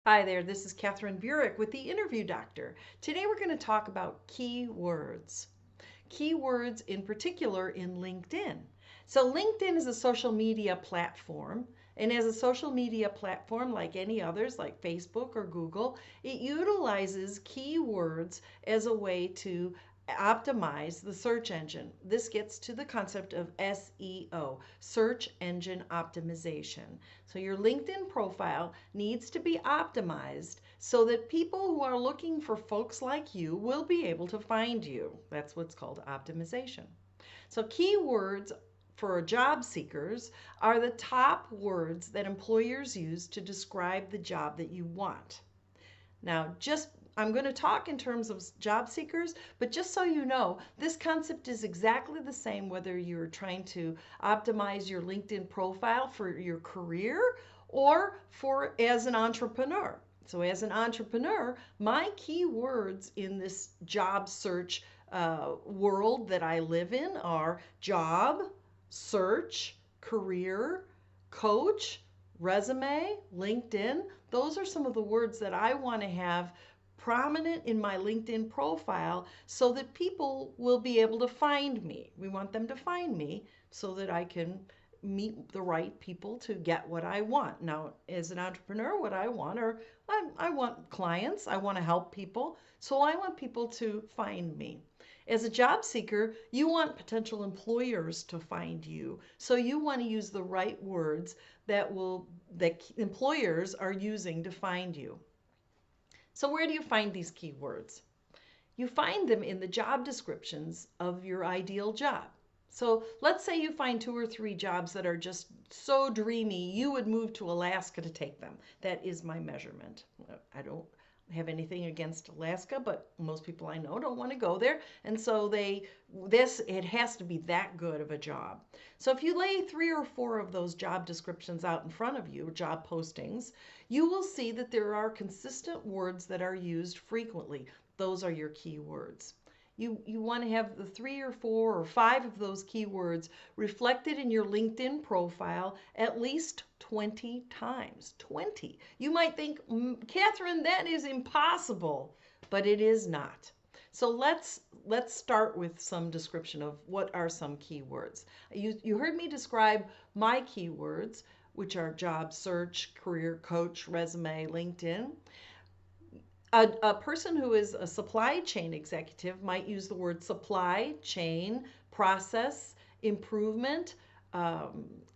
Hi there, this is Katherine Burik with the Interview Doctor. Today we're going to talk about keywords. Keywords in particular in LinkedIn. So LinkedIn is a social media platform, and as a social media platform like any others like Facebook or Google, it utilizes keywords as a way to optimize the search engine. This gets to the concept of SEO, search engine optimization. So your LinkedIn profile needs to be optimized so that people who are looking for folks like you will be able to find you. That's what's called optimization. So keywords for job seekers are the top words that employers use to describe the job that you want. Now, I'm going to talk in terms of job seekers, but just so you know, this concept is exactly the same whether you're trying to optimize your LinkedIn profile for your career or for as an entrepreneur. So, as an entrepreneur, my keywords in this job search world that I live in are job, search, career, coach, resume, LinkedIn. Those are some of the words that I want to have prominent in my LinkedIn profile so that people will be able to find me. We want them to find me so that I can meet the right people to get what I want. Now, as an entrepreneur, what I want are I want clients, I want to help people, so I want people to find me. As a job seeker, you want potential employers to find you. So you want to use the right words that employers are using to find you. So where do you find these keywords? You find them in the job descriptions of your ideal job. So let's say you find two or three jobs that are just so dreamy, you would move to Alaska to take them. That is my measurement. I don't have anything against Alaska, but most people I know don't want to go there. And so it has to be that good of a job. So if you lay three or four of those job descriptions out in front of you, job postings, you will see that there are consistent words that are used frequently. Those are your keywords. You want to have the three or four or five of those keywords reflected in your LinkedIn profile at least 20 times. 20. You might think, Katherine, that is impossible, but it is not. So let's start with some description of what are some keywords. You heard me describe my keywords, which are job search, career coach, resume, LinkedIn. A person who is a supply chain executive might use the word supply chain, process, improvement,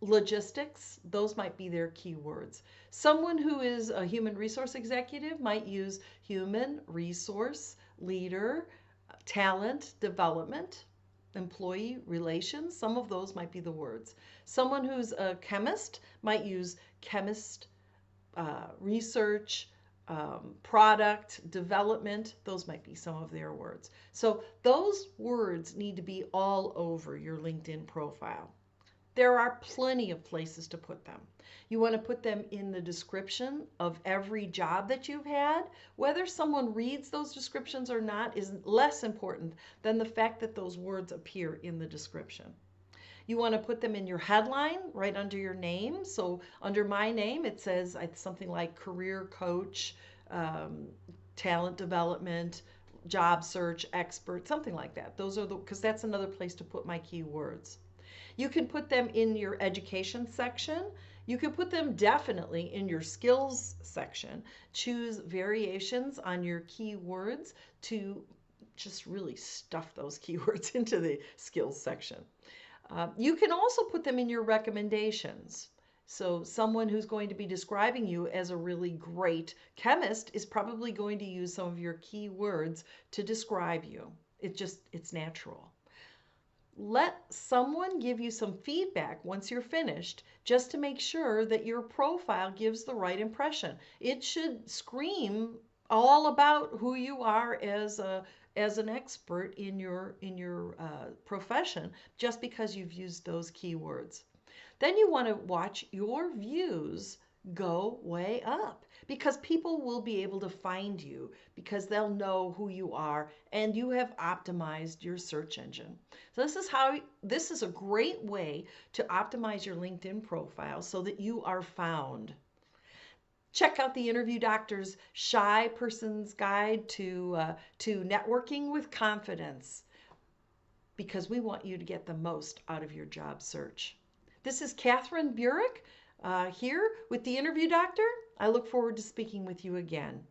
logistics. Those might be their keywords. Someone who is a human resource executive might use human resource, leader, talent development, employee relations. Some of those might be the words. Someone who's a chemist might use chemist, research, product development. Those might be some of their words. So those words need to be all over your LinkedIn profile. There are plenty of places to put them. You want to put them in the description of every job that you've had. Whether someone reads those descriptions or not is less important than the fact that those words appear in the description. You want to put them in your headline right under your name. So under my name, it says something like career coach, um, talent development, job search expert, something like that. Those are because that's another place to put my keywords. You can put them in your education section. You can put them definitely in your skills section. Choose variations on your keywords to just really stuff those keywords into the skills section. You can also put them in your recommendations. So someone who's going to be describing you as a really great chemist is probably going to use some of your keywords to describe you. It's natural. Let someone give you some feedback once you're finished just to make sure that your profile gives the right impression. It should scream all about who you are as an expert in your profession just because you've used those keywords. Then you want to watch your views go way up because people will be able to find you because they'll know who you are and you have optimized your search engine. So this is a great way to optimize your LinkedIn profile so that you are found. Check out the Interview Doctor's Shy Person's Guide to Networking with Confidence, because we want you to get the most out of your job search. This is Katherine Burik here with the Interview Doctor. I look forward to speaking with you again.